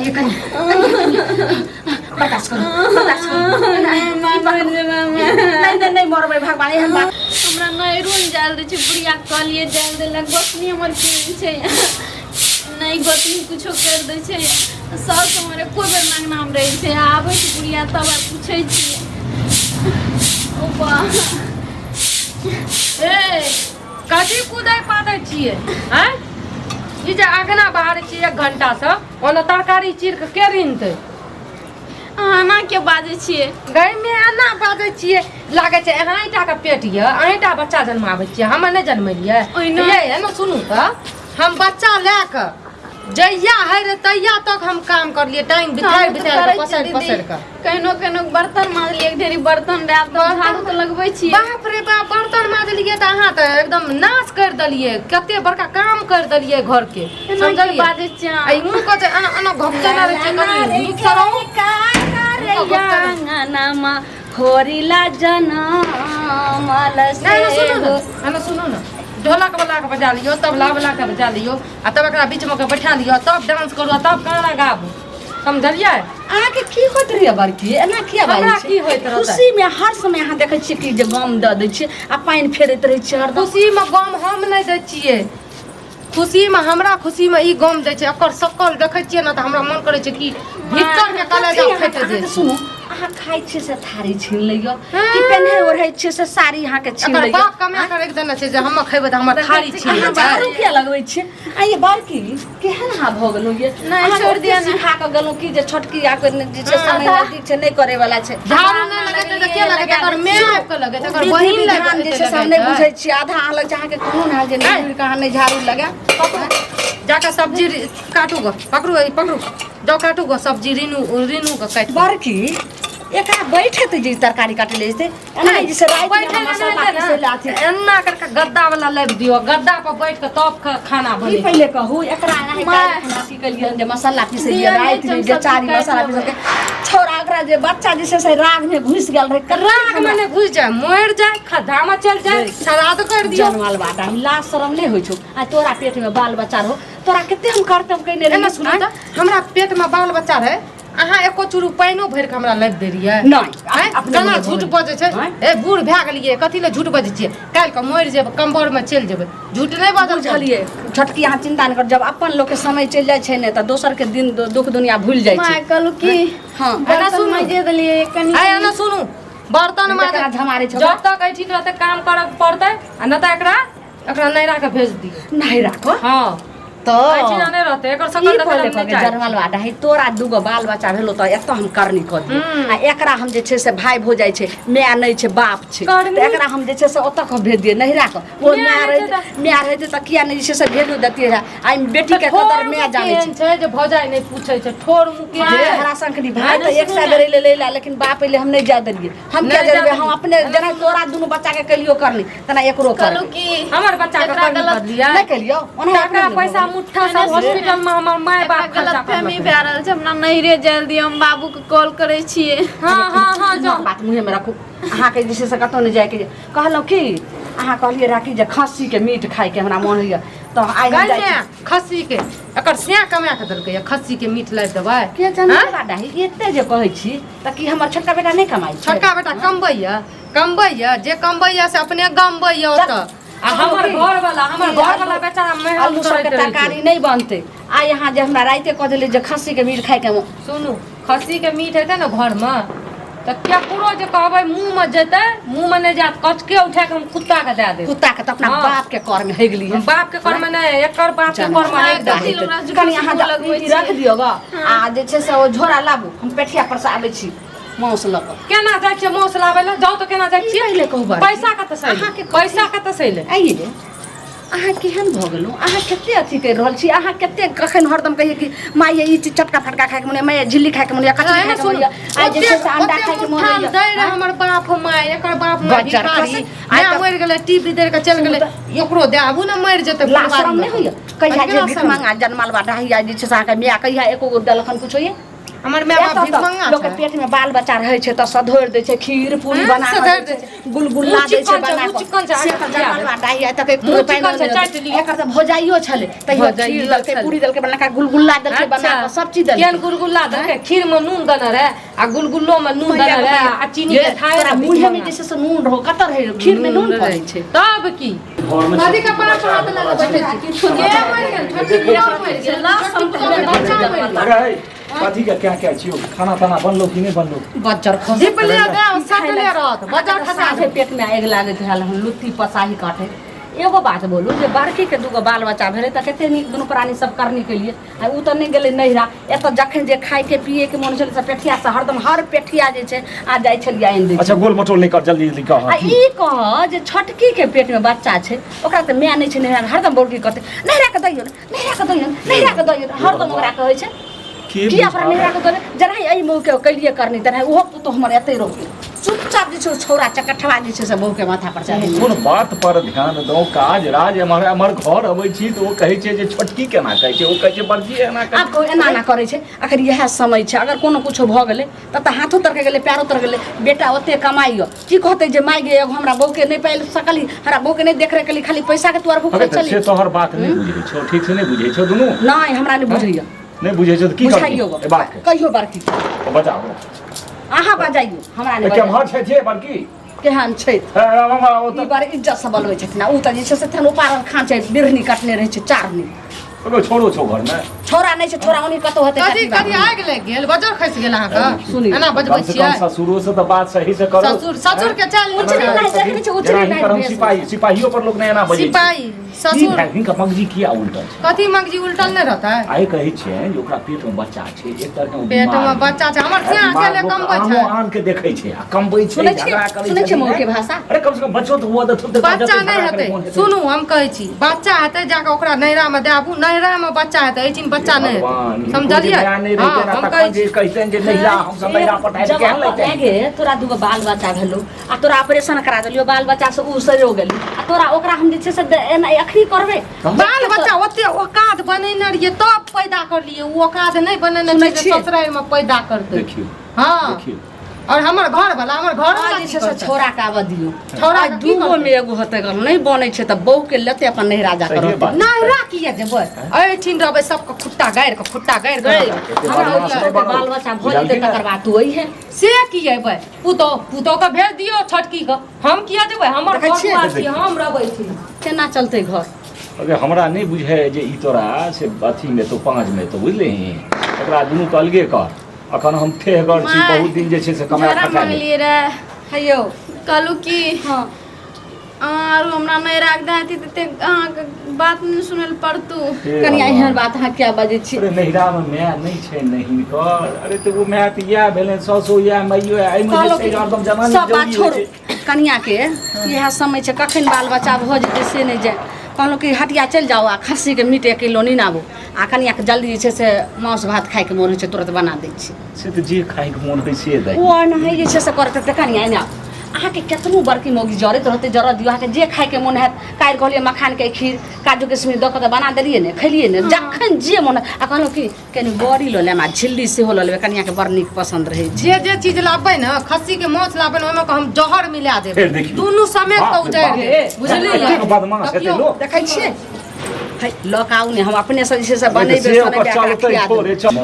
ये कनी बर्दाश्त करो नहीं मरबै भगवान एहन बात हमरा नहीं रोन जाल दे छै बुढ़िया कहलिए जाल देलक गोतनी हमर केहन छै नहीं गोतनी कुछो कर दे छै सब हमरे कोई बेर मांगना हम रहे छै आबै छै बुढ़िया तब पूछै छी ओपा ए कथी कुदै पादै छियै हैं ई जे अगना बाहर छी 1 घंटा से ओना तरकारी चीर के रिनते आना के बाजे छियै गई में एना बाजै छियै लागे छै अहाँटा के पेट ये अहाँटा बच्चा जन्माबै छियै हम नहीं जन्मलियै ये है ना सुनू त हम बच्चा ले के जइया है रे तैया तक हम काम कर लिए टाइम बिताई पसर के कहिनो बर्तन माजलिए एक ढेरी बर्तन रात तो झाड़ू तो लगबै छी बाप रे बाप बर्तन माजलिए त अहाँ त एकदम नाश कर दलिए कते बड़का काम कर दलिए घर के समझलिए बाजे छी आई मुंह को जे अना घपचना रे सरौ का रे अंगनामा होरिला जनमल से सुनो ना ढोलक वाला के बजा लियो तबला वाला के बजा लियो आ तब एकरा बीच में के बैठा लियो तब डांस करू तब गाना गाबू समझलिए अहाँ के की होत रहिए बड़की एना किया बाजै हमरा की होइत रहत खुशी में हर समय अहाँ देखै छियै कि जे गम द दै छियै आ पानी फेरैत रहै छियै हरदम खुशी में गम हम नहीं दै छियै खुशी में हमरा खुशी में ई गम दै छै एकर शकल देखै छियै ना त हमरा मन करे छै कि भीतर के कलेजा फटि जाय सुनो अहाँ खाइ छियै से थारी छीन लियो कि पेन्है ओढ़ै छियै से साड़ी अहाँ के छीन एकर लियो बाप कमा कर एक देना छै जे हम खैबै त हमर थारी छीन अहाँ जाय झाड़ू किया लगबै छियै आ ये बड़की केहन अहाँ भ गेलौ ये नहीं, अहाँ छोड़ दिया ना। सिखा के गेलौ कि जे छोटकी आके जे छै समय नजदीक छै नहीं करे वाला छै झाड़ू नहीं लगेतै त के लगेतै एकर मेय के लगेतै एकर बहिन ध्यान जे छै से हम नहीं बुझै छियै आधा अहाँ लग अहाँ के कोनो ना जे नहीं कहाँ नहीं झाड़ू लगा जाके सब्जी काटू गो पकड़ू पकड़ू जाओ काटू गो सब्जी रीनू के काट बड़की एकरा बैठे त जे तरकारी काटे ले जेते एना जैसे रात में हम मसाला पीसे लाथी एना करके गद्दा वाला लाबि दियो गद्दा पर बैठ के तब खाना ई बने पहले कहू एकरा नहीं खाना की कलियन जे मसाला पीसे लिए रात में जे चारी मसाला पीसे के छोरा एकरा जे बच्चा जैसे से राग में घुस गेल रहे राग में घुस जाए मर जाए खड्डा में चल जाए श्राद्ध कर दियो जनवाल बाटा लाज शरम नहीं होई छौ आ तोरा पेट में बाल बच्चा रहो तोरा केते हम करतम कइने एना सुनो त हमरा पेट में बाल बच्चा रहे अहाँ एको चुरू पाइनो भर के हमरा लाबि दे रहिए नहीं केना झूठ बजै छै ए बूढ़ भए गेलिए कथि ले झूठ बजै छियै काल के मर जेब कंबर में चल जेबै झूठ नहीं बजल बुझलिए छोटकी अहाँ चिंता नहीं कर जब अपन लोग के समय चल जाय छै ने त दोसर के दिन दुख दुनिया भूल जाय छै माय कहलू कि हां एना सुन जे देलिए कनी एना सुनू बर्तन में झमारे छ जब तक ठीक रहते काम करब पड़ते आ न त एकरा नैरा के भेज दियो नहीं राखो हां तो ऐठिना नहीं रहते एकर सकल पहले देखल नहीं जरमल बाटा है तोरा दूगो बाल बच्चा भेलो त एत हम करनी कर दी आ एकरा हम जे छै से भाई भो जाय छै माय नहीं छै बाप छै त एकरा हम जे छै से ओत के भेज दिए नहीं राख वो माय रहते त किया नहीं जे छै से भेज देतिए रे आई बेटी के कदर माय जाने छै जे भौजाई नहीं पूछे छै ठोर मुके जे हरा संकरी भाई त एक साल ले लेला लेकिन बाप पहले हम नहीं जा देलिए हम क्या देबे हम अपने जना तोरा दुनु बच्चा के कलियो करनी तना एकरो कर कहलू कि हमर बच्चा के कर दिया नहीं कलियो ओना टका पैसा मुट्ठा सब हॉस्पिटल में हमर माय बाप खर्चा गलत कर फहमी भए रहल छै हमरा नहीं रे जल्दी हम बाबू के कॉल करे छियै हां जाओ बात मुहे में रखू अहाँ के जैसे से कतो नहीं जाए के कहलो कि अहाँ कहलिए राखी जे खस्सी के मीट खाए के हमरा मन होइया तो आइ हम जाय खस्सी के एकर स्या कमा के देलकै खस्सी के मीट लाबि देबै के जाने बाडा ही एते जे कहै छी त कि हमर छोटका बेटा नहीं कमाई छै छोटका बेटा कमबैया जे कमबैया से अपने गमबैया ओत आ हमर घर वाला बेचारा आलू सब के तरकारी नहीं बनते आ यहाँ जे हमरा राइते कह देले जे खस्सी के मीट खाए के सुनू खस्सी के मीट हेतै ना घर में त क्या पूरा जे कहबै मुंह में जेतै मुंह में नहीं जात कचके उठा के हम कुत्ता के दे दे कुत्ता के त अपना बाप के कर में हेग ली बाप के कर में नहीं एकर बाप के कर में हेग दे कनी अहाँ रख दियो ग आ जे छै से ओ झोरा लाबू हम पेठिया पर से आबै छी मौस लक केना जाय छै मौस लाबै ले जाऊ त केना जाय छी पहिले कहू पैसा कत से आइए रे अहाँ केहन भ गेलू अहाँ केते अथी कर रहल छी अहाँ केते कखन हरदम कहिए कि माय ई चीज चटका फटका खाए के मन माय झिल्ली खाए के मन कचरी खाए के मन आ जे छै से अंडा खाए के मन दे रे हमर बाप माय एकर बाप माय भिखारी आ मर गेलै टीवी देर के चल गेलै एकरो दे आबू ना मर जेतै लाशरम नहीं होय कहिया जे भिख मांगा जन्माल बा ढाइया जे छै से अहाँ के मिया कहिया एको गो दलखन कुछ होय हमर माय बाप भी मंगा लोग के पेट में बाल बच्चा रहे छै त सधोर दे छै खीर पूरी हाँ, बना सधोर के दे दे छै गुलगुल्ला दे छै बना के चिकन से त जमानवा डाही तक एक मुँह पानी चिकन से चाटि लियो। एकर त भोजाइयो छले तैयो भोजाइयो खीर दलके छले। पूरी दलके बना के गुलगुल्ला दलके बना के सब चीज दलके केन गुलगुल्ला दलके खीर में नून देने रहे आ गुलगुल्लो में नून देने रहे आ चीनी के खाए तोरा मुंह में जैसे से नून रहो कतर है खीर में नून पड़े छै तब की नदी का पार हाथ लगा बैठे छी ये मर गेल ठंडी मर गेल लास्ट बच्चा मर गेल अरे कथी का क्या छियो खाना ताना बनलो कि नहीं बनलो बज्जर खस दिपले गाँव सकले रहत बजार खसा साथे पेट में आग लागत हल हम लुत्ती पसाही काटे एगो बात बोलू जे बड़की के दूगो बाल बच्चा भेले त कते नीक दुनू प्राणी सब करनी के लिए आ उ त नहीं गेले नहिरा एत जखन जे खाए के पिए के मन छल से पेठिया से हरदम हर पेठिया जे छै आ जाय छलिया आइन दे अच्छा गोल मटोल नहीं कर जल्दी जल्दी कह आ ई कह जे छोटकी के पेट में बच्चा छै ओकरा त माय नहीं छै नहिरा हरदम बोलकी करते नहिरा के दैयो नहिरा के दैयो नहिरा के दैयो हरदम ओकरा कहै छै की अपना नहिरा के दैयो जरा एई मुंह के कलिए करनी तरह ओहो तो हमर एते रोक चुपचाप जे छै छौरा चकठवा जे छै से बहू के माथा पर चढ़े कोन बात पर ध्यान दो काज राज हमर घर अबै छी तो ओ कहै छै जे छोटकी केना कहै छै ओ कहै छै बड़की एना कहै आब कोई एना ना करे छै अगर यह समय छै अगर कोनो कुछो भ गेलै तब त हाथो तर के गेलै पैरो तर गेलै बेटा ओते कमाइयो की कहते जे माय गे एगो हमरा बहू के नहीं पाइल सकली हमरा बहू के नहीं देख रे कली खाली पैसा के तोर भूख चली से तोहर बात नहीं बुझै छौ ठीक से नहीं बुझै छौ दुनू नहीं हमरा नहीं बुझैया नहीं बुझै छौ त की बुझाइयो करबी ए बात के कहियो बड़की तो बताओ अहाँ बजाइयो हमरा नहीं क्या बजाइयो भर छै बड़की केहन छै ओ ई बार इज्जत से बोलबै छथिन उ त जे छै से थन उपार खाँचे बिरहनी कटने रहै छै चारनी तो छोड़ो छौ घर में छोरा नहीं छै छोरा उनी कतो होते कथी कथी आग लग गेल बजार खस गेल अहाँ का सुनी एना बजबै छियै ससुरो से तो बात सही से करो ससुर के चाल उच्च नहीं नहीं देखै छै उच्च नहीं करम नहीं सिपाही सिपाहियों पर लोग नया बजे सिपाही ससुर इनका मगजी किया उल्टा छै कथी मगजी उल्टल नहीं रहता है आइ कहै छै जे ओकरा पेट में बच्चा छै एक तरह के पेट में बच्चा छै हमर से अकेले कमबै छै आन के देखै छै आ कमबै छै सुनै छै मौके भाषा अरे कम से कम बच्चो तो हुआ तो बच्चा नहीं हेतै सुनू हम कहै छी बच्चा हेतै जाके ओकरा नैरा में देबू नैरा में बच्चा हेतै एहि चीज बच्चा नहीं हेतै समझलियै हां हम कहै छी कहते जे नैरा हम सब नैरा पटाइ के केहन लगतै गे तोरा दूगो बाल बच्चा भेलो आ तोरा ऑपरेशन करा देलियो बाल बच्चा से उ सरियो गेली आ तोरा ओकरा हम जे छै से एना अखरी करबै बाल बच्चा ओते औकात बनेने रहिए तब पैदा करलिए उ औकात नहीं बनेने छै जे ससुराल में पैदा करतै देखियो हां देखियो और हमर घर वाला हमर घर वाला जे छै से छोरा के आब दियो छौड़ा आ दूगो में एगो होते गल नहीं बनै छै त बहू के लेते अपन नहिरा जा सही कर बात। नैरा किया जेबै एठिन रहबै सबके खुट्टा गाड़ि के हमरा बाल बच्चा भ जेतै तकर बाद तू अइहे से की अबै पुतो के भेज दियो छोटकी के हम किया देबै हमर देखै छियै? घर छी हम रहबै छी केना चलतै घर अगर हमरा नहीं बुझे जे ई तोरा से अथी में तो 5 में तो बुझले ही एकरा दुनू के अलगे कर अखन हम थेहगर छी माय, बहुत दिन जे छै से कमाए जरा खटा ले मांगलिए रे हेयौ कहलू की हां आर हमरा नहीं राख देती ते अहाँ के बात नहीं सुनल पड़तू कनिया एहन बात अहाँ क्या बजै छी अरे नहिरा में मैं नहीं छै नहीं कर अरे तो वो मैं तो या भेले ससो या मैयो आई में कहलो से कि एकदम जवानी सब बात जल्दी होइ छोड़ू कनिया के इएह समय छै कखन बाल बच्चा भ जेतै से नहीं जाय कहलहुँ कि हटिया चलि जाओ आ खस्सी के मीट 1 किलो नीन आबू आ कनिया के जल्दी जे छै से मांस भात खाए के मोन होइ छै तुरंत बना दै छी से तो जे खाए के मन होइ से दे ओ नहीं जे छै से करत त कनिया ने अहाँके केतनो बड़की मौगी जरैत रहतै जरऽ दियौ अहाँके जे खाए के मोन हैत काल्हि कहलियै मखान के खीर काजू किशमिश दऽ कऽ तऽ बना देलियै ने खेलियै ने जखन जे मोन आ कहलहुँ कि कनि बड़ी लऽ लेब आ झिल्ली सेहो लऽ लेबै कनिया के बड़ नीक पसंद रहै छै जे चीज लाबै न खस्सी के मांस लाबै न ओहिमे के हम जहर मिला फेर देबै देखियौ। दुनू समेत बाप के रे उजाड़ि बाप। देबै बुझलियै एतेक बदमाश हेतै देखियौ, लोक। देखै छियै है लऽ कऽ आउ ने हम अपने से जे छै से बनेबै से ओकर चलतै खिया छोड़े देबै। चल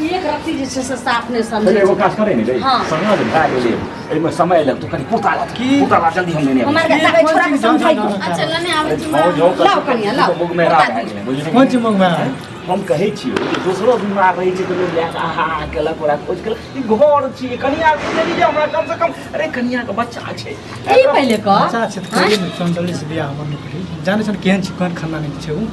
एक रत्ती जे छै से साफ नहि पहले समझै एगो काज करे नहीं रे हाँ। समझ भए गेलै एहिमे समय लग तो कनी पुताला पुताला जल्दी हम लेने हमार के ताके छोरा के समझाइयो अच्छा लने आबै छी आओ जो लाओ कनिया, लाओ। मुग में राख है बुझलियै कौन चीज मुँह में है? हम कहै छियै जे दोसरो बीमार रहै छै तऽ लोग लए कऽ आहा केलक ओकरा खोज केलक ई घर छियै कनिया के लेली हमरा कम से कम अरे कनिया के बच्चा छै ई पहिले क अच्छा छै तऽ कहिए ने चंदौली से बियाह हमर नहीं करी जाने छन केहन छै कोन खानदानी के छै उ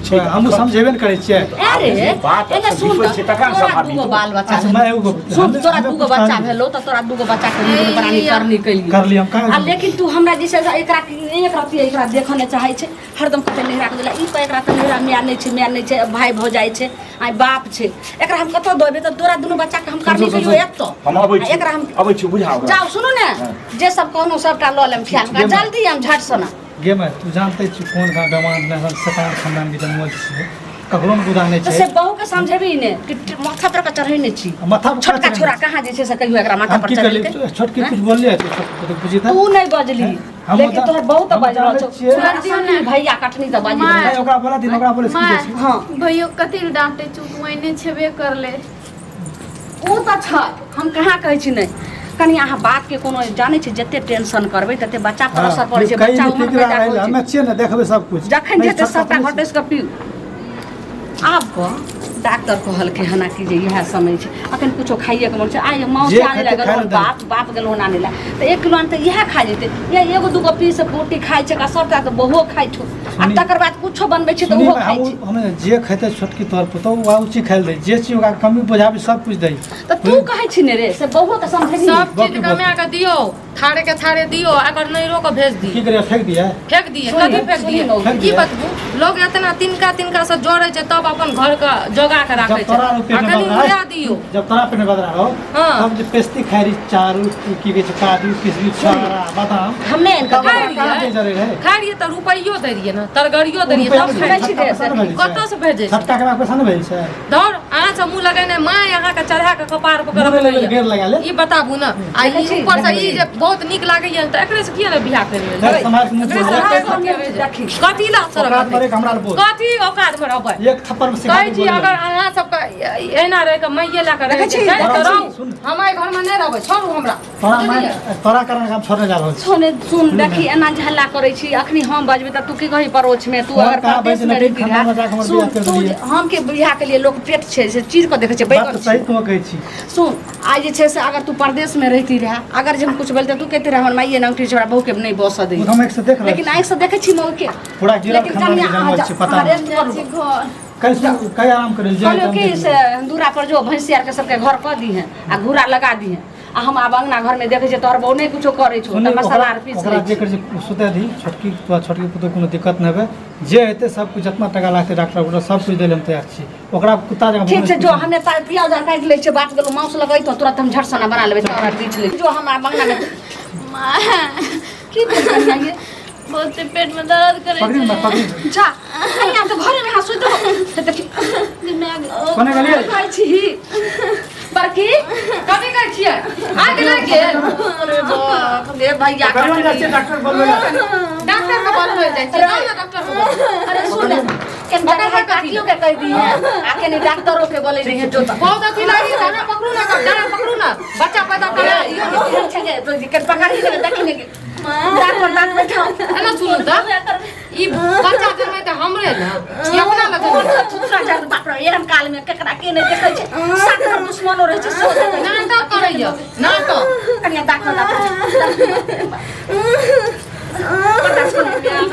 हमहूँ समझेबे ने करै छियै अरे बात एने अच्छा सुन विपद छै, तखन तोरा सम्हारबी दूगो तू। बाल बच्चा अच्छा भेलौ। मैं एगो सुन तोरा दूगो बच्चा भेलो त तोरा दूगो बच्चा के दूगो प्राणी करनी कैली कर लियम का आ लेकिन तू हमरा जे छै से एकरा एक रत्ती एकरा देखने चाहै छै हरदम कते नहिरा के देला ई पर एकरा त नहिरा माय नहीं छै भाई भ जाय छै आ बाप छै एकरा हम कतो देबे त तोरा दुनू बच्चा के हम करनी कैलियो एतो हम अबै छी एकरा हम अबै छी बुझाओ जाओ सुनो ने जे सब कहनो सबटा ल लेम खिया जे जल्दी हम झट सना गे मैं तू जानते छी कौन का दमाद में हम सतान खानदान के जन्म से ककरो में बुधा नहीं से छै बहू के समझेबी ने कि माथा पर का चढ़ै ने छी माथा पर छोटका चढ़ै छोरा कहाँ जे छै से कहियो एकरा माथा हम पर की चढ़ै कर छोटकी कुछ बोलले तो छोटकी बुझी था तू नहीं बजली हम लेकिन बता- तोहर बहुत हम बज रहल जानै छौ छियै। सुनती भैया कटनी त बाजी माय। रहल। नहीं ओकरा बोला दिन ओकरा बोले की माय। छै हां भैयो कथी ले डांटे चुप मैंने छेबे करले ओ त छ हम कहाँ कहै छी नहीं कनी अहाँ बात के कोनो जानै छी जते टेंशन करबै तते बच्चा पर असर पड़ै छै बच्चा उमर फिक्र पैदा रहल होइ हमें छै छियै ना देखबे सब कुछ जखन नहीं, जेते छोटका सबटा पुलिस- घटे से पिउ आब को डॉक्टर कहलकै हना कि जे इएह समय छै अखन कुछो खाइए के मन छै आइ माँ जे से आने खेतै लागल खाइ और लए दे। बाप गेलो आने ला त 1 किलो त इएह खा जेतै या एगो दूगो पीस रोटी खाइ छै का सबटा त बहुओ खाइ छौ आ सुनी- तकर बाद कुछो बनबै छै त सुनी ओहो भाई, खाइ छै हमें जे खेते छोटकी तौर पर तो वह उची खाइल दे जे चीज ओकरा कमी बुझाबी सब कुछ दे त तू कहै छी ने रे से बहुओ के समझेबी सब बाप चीज रे कमा के दियो थारे के थारे दियो अगर नहीं रो के भेज की दी करे फेंक दिया फेंक दिए सुनिए, कथी फेंक सुनिए दिए न, फेंक की दिए। बतबू लोग इतना तिनका से जोड़े छै तब अपन घर का जोगा के राखे जब छै तोरा रुपये में अखनी बदला उड़ा दियो जब तोरा पे बदला हो हाँ। तब जो पेस्ती खाई रही चारू की कहै छै काजू किशमिश छोरा बादाम हमे इनका तब खाइ कहाँ रहियै। दे जरे रहे खाइ रहियै तऽ रुपैयो दै रहियै ने तरगरियो दै रहियै रुपया तब में खाइ छी रहियै। दे से। कतऽ से भेजे छै? छटका के पैसा नहीं भेज छै धर अहाँ से मुँह लगेने माय अहाँ के चढ़ा के कपार पर मुँह करब में घेर लगा ले ई बताबू ना आ देखै छी, ई ऊपर से देखै ई जे बहुत नीक लागैया तऽ एकरे से किया ने बियाह करि देख लेबै समाज के मुंह एकरे से बोल हाथ देखी। धोके भेजे। कथी ला सर औकात मरे के हमरा ले बोल कथी औकात में रहबै एक थप्पड़ में सिखा कहै छी अगर अहाँ सबके एना रह के मैये ला के रहै देखै छै छी, तऽ देखै रहू छी, हमारे घर में नहीं रहबै छोड़ू हमरा तोरा बुझलियै? तोरा कारण काम छोड़ने जा रहल छी सुन सुन देखी एना झल्ला करै छी अखनी हम बजबै त तू की कही परोछ में तू और अगर कहाँ परदेश बैठे में लड़की रहती खाना में रहा जाके हमर सुन बियाह कर तू दिए। हम के बियाह के लिए लोग पेट छै से चीज को देखै छै बात बैगन तो सही तुम कहै छी सुन आज जे छै से अगर तू परदेश में रहती रहा अगर जे हम कुछ बोलते तू कहते रहा हमर माइये नौकरी छोड़ा बहू के नहीं बस दे वो हम एक से देख रहे लेकिन आँख से देखै छी मौके के पूरा गिरल लेकिन खानदान के कनिया जन्म अहाँ छै पता अहाँ नहीं रेस्ट करू घर कई आराम करे जे कहलियो कि से दूरा पर जो भैंसी आर के सबके घर कऽ दी हैं आ घूरा लगा दी हैं आ हम आब अंगना घर में देखे छियै तोहर बहू नहीं कुछो करे छो त मसाला आर पीस ओकरा लै जे छी कर सुते दी छोटकी तो छोटकी पुतो कोनो दिक्कत नहीं है जे हेते सब कुछ जितना टका लागते डॉक्टर उधर सब कुछ देले हम तैयार छी ओकरा कुत्ता जगह ठीक छै जो हमे प्याज आर काटि लै छियै बात गेलो मांस लगैतो तुरंत हम झट सना बना लेबै चाउर आर बीछ ले जो हम आब अंगना में की भेल कनिया ये बहुते पेट में दर्द करे पकड़ी छै ना पकड़ी जा कनिया तो घरे में हंसु दो त देखी दिमाग कोने गलिए कहै छी बड़की कथी कहै छियै आ गेलै के अरे बाप रे भैया करवा जाते डॉक्टर बोलबे डॉक्टर के बोलबै जाइ छै जाउ ना डॉक्टर के बोलबै। अरे सुन केन बड़ा काटियो के कह दी है आ केन डॉक्टरों के बोले रही है जो तक बहुत अथी लागी ना पकड़ू ना डाना पकड़ू ना बच्चा पैदा करे यो केहन छै जे तो केन पकड़ी के देखी ने डॉक्टर दांत बैठा एना सुनू तऽ ई बच्चा जन्मे तऽ हमरे ना ई अपना लगे दूसरा जात बाप रे एहन काल में केकरा के नहीं देखै छै साथ दुश्मनो रहे छै सो नाटक करैया नाटक कनिया डॉक्टर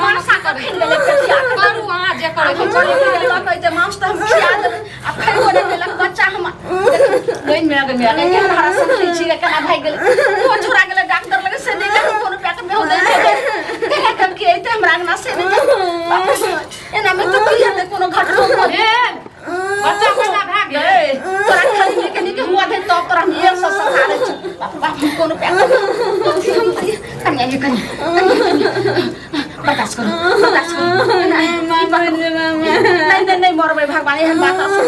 वर्षा कर खिन गेलै पेटिया करू अहाँ जे करै हम छी चले गेलै कहै छै मांस तऽ हम खिया देबै आ खैबो नहि केलक बच्चा हम गई में केहन हरा समझै छी केना भाग गेलै ओ छोड़ा गेलै डॉक्टर लगे से नहीं देखो कोनो पेट में हो दे देखे कम कि एते हमरा अंगना से नहीं एना में तो की हेतै कोनो घटना हो ए बच्चा पैदा भए गेलै तोरा खाली के नहीं हुआ दे तब तोरा हम एक से सखारे छी बाप बाप कोनो पेट कन्या ये कन्या बर्दाश्त करो नहीं नहीं मरबै भगवान एहन बात सुन